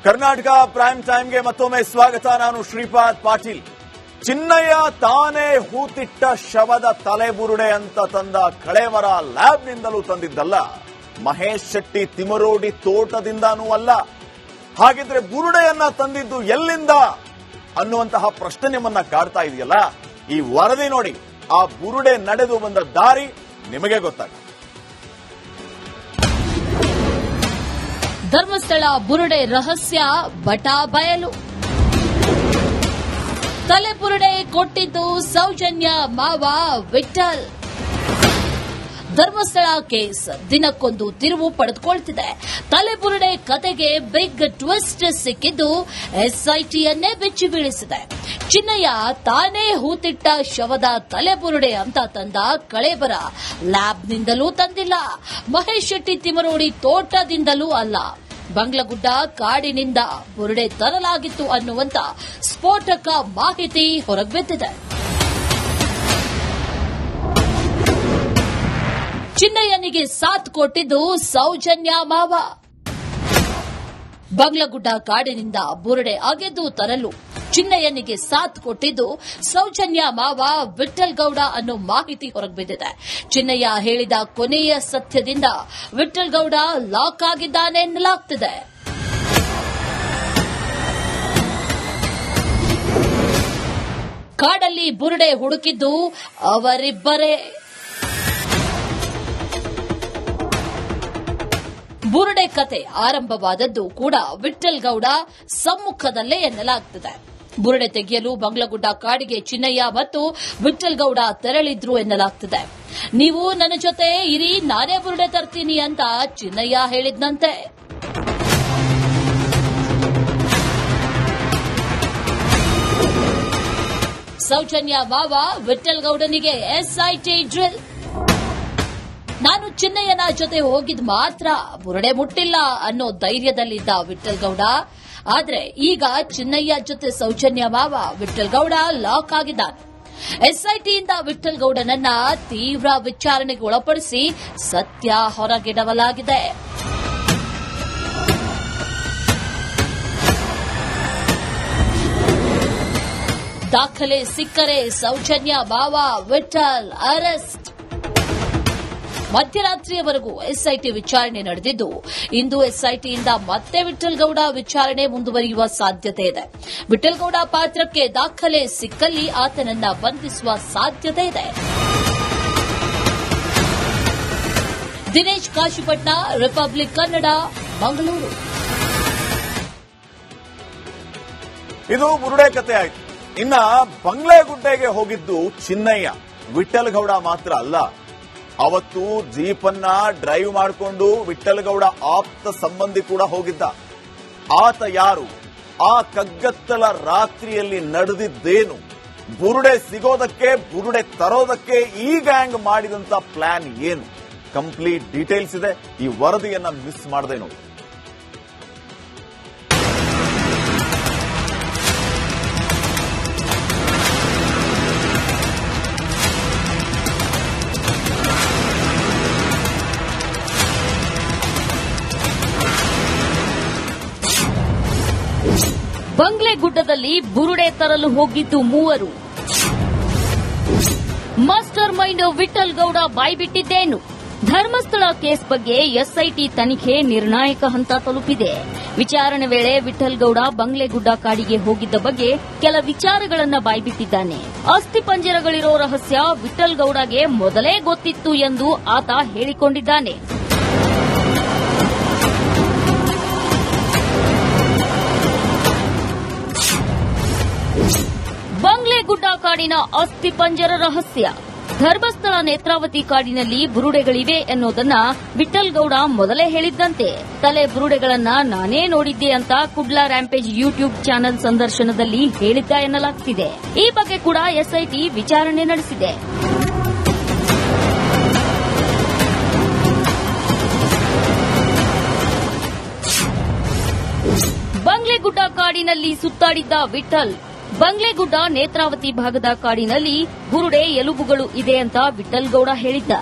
Karnataka prime ಟೈಮ್ಗೆ ಮತ್ತೊಮ್ಮೆ ಸ್ವಾಗತ. ನಾನು ಶ್ರೀಪಾದ್ ಪಾಟೀಲ್. ಚಿನ್ನಯ್ಯ ತಾನೇ ಹೂತಿಟ್ಟ ಶವದ ತಲೆಬುರುಡೆ ಅಂತ ತಂದ ಕಳೇವರ ಲ್ಯಾಬ್ನಿಂದಲೂ ತಂದಿದ್ದಲ್ಲ, ಮಹೇಶ್ ಶೆಟ್ಟಿ ತಿಮರೋಡಿ ತೋಟದಿಂದನೂ ಅಲ್ಲ. ಹಾಗಿದ್ರೆ ಬುರುಡೆಯನ್ನ ತಂದಿದ್ದು ಎಲ್ಲಿಂದ ಅನ್ನುವಂತಹ ಪ್ರಶ್ನೆ ನಿಮ್ಮನ್ನ ಕಾಡ್ತಾ ಇದೆಯಲ್ಲ. ಈ ವರದಿ ನೋಡಿ, ಆ ಬುರುಡೆ ನಡೆದು ಬಂದ ದಾರಿ ನಿಮಗೆ ಗೊತ್ತಾಗುತ್ತೆ. ಧರ್ಮಸ್ಥಳ ಬುರುಡೆ ರಹಸ್ಯ ಬಟಾ ಬಯಲು. ತಲೆಬುರುಡೆ ಕೊಟ್ಟಿದ್ದು ಸೌಜನ್ಯ ಮಾವ ವಿಠಲ್. ಧರ್ಮಸ್ಥಳ ಕೇಸ್ ದಿನಕ್ಕೊಂದು ತಿರುವು ಪಡೆದುಕೊಳ್ತಿದೆ. ತಲೆಬುರುಡೆ ಕತೆಗೆ ಬಿಗ್ ಟ್ವಿಸ್ಟ್ ಸಿಕ್ಕಿದ್ದು ಎಸ್ಐಟಿಯನ್ನೇ ಬೆಚ್ಚಿ ಬೀಳಿಸಿದೆ. ಚಿನ್ನಯ್ಯ ತಾನೇ ಹೂತಿಟ್ಟ ಶವದ ತಲೆಬುರುಡೆ ಅಂತ ತಂದ ಕಳೇಬರ ಲ್ಯಾಬ್ನಿಂದಲೂ ತಂದಿಲ್ಲ, ಮಹೇಶ್ ಶೆಟ್ಟಿ ತಿಮರೋಡಿ ತೋಟದಿಂದಲೂ ಅಲ್ಲ, ಬಂಗ್ಲಗುಡ್ಡ ಕಾಡಿನಿಂದ ಬುರುಡೆ ತರಲಾಗಿತ್ತು ಅನ್ನುವಂತ ಸ್ಫೋಟಕ ಮಾಹಿತಿ ಹೊರಬಿದ್ದಿದೆ. ಚಿನ್ನಯ್ಯನಿಗೆ ಸಾಥ್ ಕೊಟ್ಟಿದ್ದು ಸೌಜನ್ಯ ಮಾವ. ಬಂಗ್ಲಗುಡ್ಡ ಕಾಡಿನಿಂದ ಬುರುಡೆ ಅಗೆದು ತರಲು ಚಿನ್ನಯ್ಯನಿಗೆ ಸಾಥ್ ಕೊಟ್ಟಿದ್ದು ಸೌಜನ್ಯ ಮಾವ ವಿಠಲ್ ಗೌಡ ಅನ್ನೋ ಮಾಹಿತಿ ಹೊರಬಿದ್ದಿದೆ. ಚಿನ್ನಯ್ಯ ಹೇಳಿದ ಕೊನೆಯ ಸತ್ಯದಿಂದ ವಿಠಲ್ ಗೌಡ ಲಾಕ್ ಆಗಿದ್ದಾನೆ ಎನ್ನಲಾಗ್ತಿದೆ. ಕಾಡಲ್ಲಿ ಬುರುಡೆ ಹುಡುಕಿದ್ದು ಅವರಿಬ್ಬರೇ. ಬುರುಡೆ ಕತೆ ಆರಂಭವಾದದ್ದು ಕೂಡ ವಿಠಲ್ ಗೌಡ ಸಮ್ಮುಖದಲ್ಲೇ ಎನ್ನಲಾಗ್ತಿದೆ. ಬುರುಡೆ ತೆಗೆಯಲು ಬಂಗ್ಲಗುಡ್ಡ ಕಾಡಿಗೆ ಚಿನ್ನಯ್ಯ ಮತ್ತು ವಿಠಲ್ ಗೌಡ ತೆರಳಿದ್ರು ಎನ್ನಲಾಗ್ತಿದೆ. ನೀವು ನನ್ನ ಜೊತೆ ಇರಿ, ನಾನೇ ಬುರುಡೆ ತರ್ತೀನಿ ಅಂತ ಚಿನ್ನಯ್ಯ ಹೇಳಿದ್ನಂತೆ. ಸೌಜನ್ಯ ಮಾವ ವಿಠಲ್ ಗೌಡನಿಗೆ ಎಸ್ಐಟಿ ಡ್ರಿಲ್. ನಾನು ಚಿನ್ನಯ್ಯನ ಜೊತೆ ಹೋಗಿದ್ ಮಾತ್ರ, ಬುರುಡೆ ಮುಟ್ಟಿಲ್ಲ ಅನ್ನೋ ಧೈರ್ಯದಲ್ಲಿದ್ದ ವಿಠಲ್ ಗೌಡ. ಆದ್ರೆ ಈಗ ಚಿನ್ನಯ್ಯ ಜೊತೆ ಸೌಜನ್ಯ ಮಾವ ವಿಠಲ್ ಗೌಡ ಲಾಕ್ ಆಗಿದ್ದಾನೆ. ಎಸ್ಐಟಿಯಿಂದ ವಿಠಲ್ ಗೌಡನನ್ನ ತೀವ್ರ ವಿಚಾರಣೆಗೆ ಒಳಪಡಿಸಿ ಸತ್ಯ ಹೊರಗಿಡವಲಾಗಿದೆ. ದಾಖಲೆ ಸಿಕ್ಕರೆ ಸೌಜನ್ಯ ಮಾವ ವಿಠಲ್ ಅರೆಸ್ಟ್. ಮಧ್ಯರಾತ್ರಿಯವರೆಗೂ ಎಸ್ಐಟಿ ವಿಚಾರಣೆ ನಡೆದಿದ್ದು, ಇಂದು ಎಸ್ಐಟಿಯಿಂದ ಮತ್ತೆ ವಿಠಲ್ ಗೌಡ ವಿಚಾರಣೆ ಮುಂದುವರಿಯುವ ಸಾಧ್ಯತೆ ಇದೆ. ವಿಠಲ್ ಗೌಡ ಪಾತ್ರಕ್ಕೆ ದಾಖಲೆ ಸಿಕ್ಕಲ್ಲಿ ಆತನನ್ನ ಬಂಧಿಸುವ ಸಾಧ್ಯತೆ ಇದೆ. ದಿನೇಶ್ ಕಾಶಿಪಟ್ನ, ರಿಪಬ್ಲಿಕ್ ಕನ್ನಡ, ಮಂಗಳೂರು. ಇದು ಬುರುಡೆ ಕತೆ ಆಯ್ತು. ಇನ್ನ ಬಂಗ್ಲೆಗುಡ್ಡೆಗೆ ಹೋಗಿದ್ದು ಚಿನ್ನಯ್ಯ, ವಿಠಲ್ ಗೌಡ ಮಾತ್ರ ಅಲ್ಲ. ಅವತ್ತು ಜೀಪನ್ನ ಡ್ರೈವ್ ಮಾಡಿಕೊಂಡು ವಿಠಲ್ ಗೌಡ ಆಪ್ತ ಸಂಬಂಧಿ ಕೂಡ ಹೋಗಿದ್ದ. ಆತ ಯಾರು? ಆ ಕಗ್ಗತ್ತಲ ರಾತ್ರಿಯಲ್ಲಿ ನಡೆದಿದ್ದೇನು? ಬುರುಡೆ ಸಿಗೋದಕ್ಕೆ, ಬುರುಡೆ ತರೋದಕ್ಕೆ ಈ ಗ್ಯಾಂಗ್ ಮಾಡಿದಂತ ಪ್ಲಾನ್ ಏನು? ಕಂಪ್ಲೀಟ್ ಡೀಟೇಲ್ಸ್ ಇದೆ. ಈ ವರದಿಯನ್ನ ಮಿಸ್ ಮಾಡದೆ ನೋಡಿ. ಬಂಗ್ಲೆಗುಡ್ಡದಲ್ಲಿ ಬುರುಡೆ ತರಲು ಹೋಗಿದ್ದು ಮೂವರು. ಮಾಸ್ಟರ್ ಮೈಂಡ್ ವಿಠಲ್ ಗೌಡ ಬಾಯ್ಬಿಟ್ಟಿದ್ದೇನು? ಧರ್ಮಸ್ಥಳ ಕೇಸ್ ಬಗ್ಗೆ ಎಸ್ಐಟಿ ತನಿಖೆ ನಿರ್ಣಾಯಕ ಹಂತ ತಲುಪಿದೆ. ವಿಚಾರಣೆ ವೇಳೆ ವಿಠಲ್ ಗೌಡ ಬಂಗ್ಲೆಗುಡ್ಡ ಕಾಡಿಗೆ ಹೋಗಿದ್ದ ಬಗ್ಗೆ ಕೆಲ ವಿಚಾರಗಳನ್ನ ಬಾಯ್ಬಿಟ್ಟಿದ್ದಾನೆ. ಅಸ್ಥಿಪಂಜರಗಳಿರೋ ರಹಸ್ಯ ವಿಠಲ್ ಗೌಡಗೆ ಮೊದಲೇ ಗೊತ್ತಿತ್ತು ಎಂದು ಆತ ಹೇಳಿಕೊಂಡಿದ್ದಾನೆ. ಬಂಗ್ಲೆಗುಡ್ಡ ಕಾಡಿನ ಅಸ್ಥಿಪಂಜರ ರಹಸ್ಯ. ಧರ್ಮಸ್ಥಳ ನೇತ್ರಾವತಿ ಕಾಡಿನಲ್ಲಿ ಬುರುಡೆಗಳಿವೆ ಎನ್ನುವುದನ್ನ ವಿಠಲ್ ಗೌಡ ಮೊದಲೇ ಹೇಳಿದ್ದಂತೆ. ತಲೆ ಬುರುಡೆಗಳನ್ನ ನಾನೇ ನೋಡಿದ್ದೆ ಅಂತ ಕುಡ್ಲಾ ರ್ಯಾಂಪೇಜ್ ಯೂಟ್ಯೂಬ್ ಚಾನೆಲ್ ಸಂದರ್ಶನದಲ್ಲಿ ಹೇಳಿದ್ದ ಎನ್ನಲಾಗ್ತಿದೆ. ಈ ಬಗ್ಗೆ ಕೂಡ ಎಸ್ಐಟಿ ವಿಚಾರಣೆ ನಡೆಸಿದೆ. ಬಂಗ್ಲೆಗುಡ್ಡ ಕಾಡಿನಲ್ಲಿ ಸುತ್ತಾಡಿದ್ದ ವಿಠಲ್ ಬಂಗ್ಲೆಗುಡ್ಡ ನೇತ್ರಾವತಿ ಭಾಗದ ಕಾಡಿನಲ್ಲಿ ಬುರುಡೆ ಎಲುಬುಗಳು ಇದೆ ಅಂತ ವಿಠಲ್ ಗೌಡ ಹೇಳಿದ್ದ.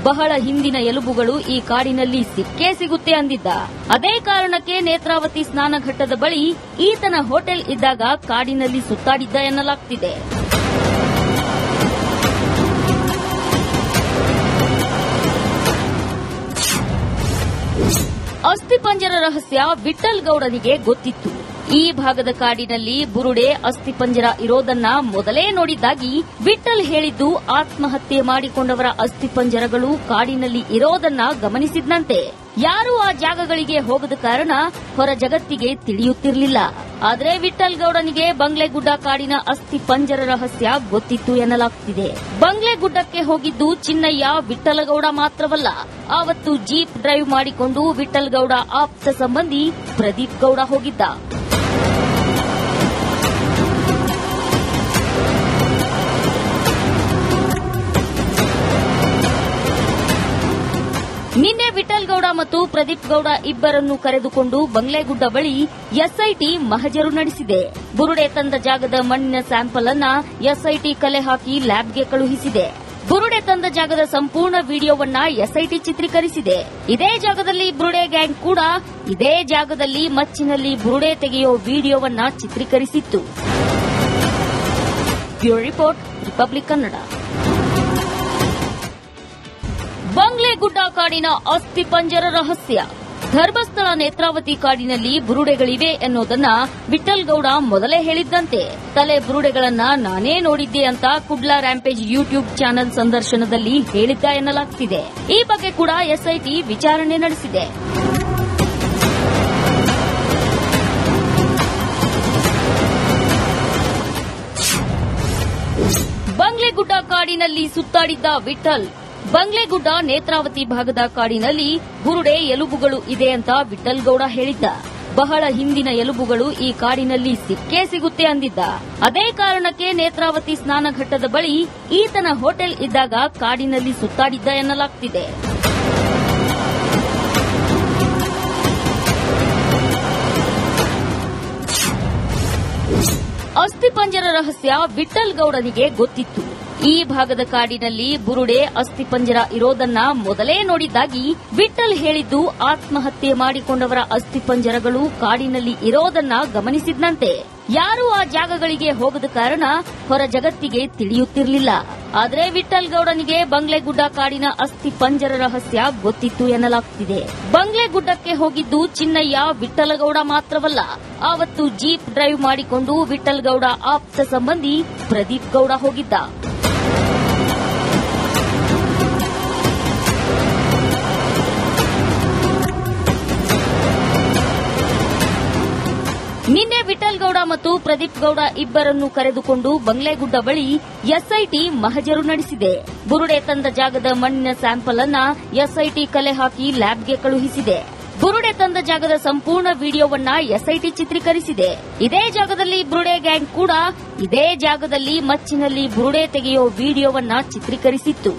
ಬಹಳ ಹಿಂದಿನ ಎಲುಬುಗಳು ಈ ಕಾಡಿನಲ್ಲಿ ಸಿಕ್ಕೇ ಸಿಗುತ್ತೆ ಅಂದಿದ್ದ. ಅದೇ ಕಾರಣಕ್ಕೆ ನೇತ್ರಾವತಿ ಸ್ನಾನಘಟ್ಟದ ಬಳಿ ಈತನ ಹೋಟೆಲ್ ಇದ್ದಾಗ ಕಾಡಿನಲ್ಲಿ ಸುತ್ತಾಡಿದ್ದ ಎನ್ನಲಾಗ್ತಿದೆ. ಅಸ್ಥಿಪಂಜರ ರಹಸ್ಯ ವಿಠ್ಠಲ್ ಗೌಡನಿಗೆ ಗೊತ್ತಿತ್ತು. ಈ ಭಾಗದ ಕಾಡಿನಲ್ಲಿ ಬುರುಡೆ ಅಸ್ಥಿಪಂಜರ ಇರೋದನ್ನ ಮೊದಲೇ ನೋಡಿದ್ದಾಗಿ ವಿಠ್ಠಲ್ ಹೇಳಿದ್ದು ಆತ್ಮಹತ್ಯೆ ಮಾಡಿಕೊಂಡವರ ಅಸ್ಥಿಪಂಜರಗಳು ಕಾಡಿನಲ್ಲಿ ಇರೋದನ್ನ ಗಮನಿಸಿದ್ನಂತೆ. ಯಾರೂ ಆ ಜಾಗಗಳಿಗೆ ಹೋಗದ ಕಾರಣ ಹೊರ ಜಗತ್ತಿಗೆ ತಿಳಿಯುತ್ತಿರಲಿಲ್ಲ. ಆದರೆ ವಿಠ್ಠಲ್ ಗೌಡನಿಗೆ ಬಂಗ್ಲೆಗುಡ್ಡ ಕಾಡಿನ ಅಸ್ಥಿಪಂಜರ ರಹಸ್ಯ ಗೊತ್ತಿತ್ತು ಎನ್ನಲಾಗ್ತಿದೆ. ಬಂಗ್ಲೆಗುಡ್ಡಕ್ಕೆ ಹೋಗಿದ್ದು ಚಿನ್ನಯ್ಯ ವಿಠ್ಠಲಗೌಡ ಮಾತ್ರವಲ್ಲ, ಆವತ್ತು ಜೀಪ್ ಡ್ರೈವ್ ಮಾಡಿಕೊಂಡು ವಿಠ್ಠಲ್ ಗೌಡ ಆಪ್ತ ಸಂಬಂಧಿ ಪ್ರದೀಪ್ ಗೌಡ ಹೋಗಿದ್ದ. ನಿನ್ನೆ ವಿಠ್ಠಲ್ ಗೌಡ ಮತ್ತು ಪ್ರದೀಪ್ ಗೌಡ ಇಬ್ಬರನ್ನು ಕರೆದುಕೊಂಡು ಬಂಗ್ಲೆಗುಡ್ಡ ಬಳಿ ಎಸ್ಐಟಿ ಮಹಜರು ನಡೆಸಿದೆ. ಬುರುಡೆ ತಂದ ಜಾಗದ ಮಣ್ಣಿನ ಸ್ಯಾಂಪಲ್ ಅನ್ನ ಎಸ್ಐಟಿ ಕಲೆ ಹಾಕಿ ಲ್ಯಾಬ್ಗೆ ಕಳುಹಿಸಿದೆ. ಬುರುಡೆ ತಂದ ಜಾಗದ ಸಂಪೂರ್ಣ ವಿಡಿಯೋವನ್ನ ಎಸ್ಐಟಿ ಚಿತ್ರೀಕರಿಸಿದೆ. ಇದೇ ಜಾಗದಲ್ಲಿ ಬುರುಡೆ ಗ್ಯಾಂಗ್ ಕೂಡ ಇದೇ ಜಾಗದಲ್ಲಿ ಮಚ್ಚಿನಲ್ಲಿ ಬುರುಡೆ ತೆಗೆಯೋ ವಿಡಿಯೋವನ್ನ ಚಿತ್ರೀಕರಿಸಿತ್ತು. Bureau report, Republic Kannada. Banglegudda ಕಾಡಿನ ಅಸ್ಥಿಪಂಜರ ರಹಸ್ಯ. ಧರ್ಮಸ್ಥಳ ನೇತ್ರಾವತಿ ಕಾಡಿನಲ್ಲಿ ಬುರುಡೆಗಳಿವೆ ಎನ್ನುವುದನ್ನ ವಿಠ್ಠಲ್ ಗೌಡ ಮೊದಲೇ ಹೇಳಿದ್ದಂತೆ. ತಲೆ ಬುರುಡೆಗಳನ್ನ ನಾನೇ ನೋಡಿದ್ದೆ ಅಂತ ಕುಡ್ಲಾ ರ್ಯಾಂಪೇಜ್ ಯೂಟ್ಯೂಬ್ ಚಾನೆಲ್ ಸಂದರ್ಶನದಲ್ಲಿ ಹೇಳಿದ್ದ ಎನ್ನಲಾಗ್ತಿದೆ. ಈ ಬಗ್ಗೆ ಕೂಡ ಎಸ್ಐಟಿ ವಿಚಾರಣೆ ನಡೆಸಿದೆ. ಬಂಗ್ಲೆಗುಡ್ಡ ಕಾಡಿನಲ್ಲಿ ಸುತ್ತಾಡಿದ್ದ ವಿಠ್ಠಲ್. ಬಂಗ್ಲೆಗುಡ್ಡ ನೇತ್ರಾವತಿ ಭಾಗದ ಕಾಡಿನಲ್ಲಿ ಬುರುಡೆ ಎಲುಬುಗಳು ಇದೆ ಅಂತ ವಿಠ್ಠಲ್ ಗೌಡ ಹೇಳಿದ್ದ. ಬಹಳ ಹಿಂದಿನ ಎಲುಬುಗಳು ಈ ಕಾಡಿನಲ್ಲಿ ಸಿಕ್ಕೇ ಸಿಗುತ್ತೆ ಅಂದಿದ್ದ. ಅದೇ ಕಾರಣಕ್ಕೆ ನೇತ್ರಾವತಿ ಸ್ನಾನಘಟ್ಟದ ಬಳಿ ಈತನ ಹೋಟೆಲ್ ಇದ್ದಾಗ ಕಾಡಿನಲ್ಲಿ ಸುತ್ತಾಡಿದ್ದ ಎನ್ನಲಾಗ್ತಿದೆ. ಅಸ್ಥಿಪಂಜರ ರಹಸ್ಯ ವಿಠ್ಠಲ್ ಗೌಡನಿಗೆ ಗೊತ್ತಿತ್ತು. ಈ ಭಾಗದ ಕಾಡಿನಲ್ಲಿ ಬುರುಡೆ ಅಸ್ಥಿಪಂಜರ ಇರೋದನ್ನ ಮೊದಲೇ ನೋಡಿದ್ದಾಗಿ ವಿಠ್ಠಲ್ ಹೇಳಿದ್ದು ಆತ್ಮಹತ್ಯೆ ಮಾಡಿಕೊಂಡವರ ಅಸ್ಥಿಪಂಜರಗಳು ಕಾಡಿನಲ್ಲಿ ಇರೋದನ್ನ ಗಮನಿಸಿದ್ನಂತೆ. ಯಾರೂ ಆ ಜಾಗಗಳಿಗೆ ಹೋಗದ ಕಾರಣ ಹೊರ ಜಗತ್ತಿಗೆ ತಿಳಿಯುತ್ತಿರಲಿಲ್ಲ. ಆದರೆ ವಿಠ್ಠಲ್ ಗೌಡನಿಗೆ ಬಂಗ್ಲೆಗುಡ್ಡ ಕಾಡಿನ ಅಸ್ಥಿಪಂಜರ ರಹಸ್ಯ ಗೊತ್ತಿತ್ತು ಎನ್ನಲಾಗ್ತಿದೆ. ಬಂಗ್ಲೆಗುಡ್ಡಕ್ಕೆ ಹೋಗಿದ್ದು ಚಿನ್ನಯ್ಯ ವಿಠ್ಠಲಗೌಡ ಮಾತ್ರವಲ್ಲ, ಆವತ್ತು ಜೀಪ್ ಡ್ರೈವ್ ಮಾಡಿಕೊಂಡು ವಿಠ್ಠಲ್ ಗೌಡ ಆಪ್ತ ಸಂಬಂಧಿ ಪ್ರದೀಪ್ ಗೌಡ ಹೋಗಿದ್ದ. ನಿನ್ನೆ ವಿಠ್ಠಲ್ ಗೌಡ ಮತ್ತು ಪ್ರದೀಪ್ ಗೌಡ ಇಬ್ಬರನ್ನು ಕರೆದುಕೊಂಡು ಬಂಗ್ಲೆಗುಡ್ಡ ಬಳಿ ಎಸ್ಐಟಿ ಮಹಜರು ನಡೆಸಿದೆ. ಬುರುಡೆ ತಂದ ಜಾಗದ ಮಣ್ಣಿನ ಸ್ಯಾಂಪಲ್ ಅನ್ನ ಎಸ್ಐಟಿ ಕಲೆ ಹಾಕಿ ಲ್ಯಾಬ್ಗೆ ಕಳುಹಿಸಿದೆ. ಬುರುಡೆ ತಂದ ಜಾಗದ ಸಂಪೂರ್ಣ ವಿಡಿಯೋವನ್ನ ಎಸ್ಐಟಿ ಚಿತ್ರೀಕರಿಸಿದೆ. ಇದೇ ಜಾಗದಲ್ಲಿ ಬುರುಡೆ ಗ್ಯಾಂಗ್ ಕೂಡ ಇದೇ ಜಾಗದಲ್ಲಿ ಮಚ್ಚಿನಲ್ಲಿ ಬುರುಡೆ ತೆಗೆಯೋ ವಿಡಿಯೋವನ್ನ ಚಿತ್ರೀಕರಿಸಿತ್ತು.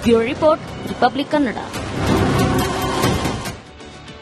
Bureau report, Republic Kannada.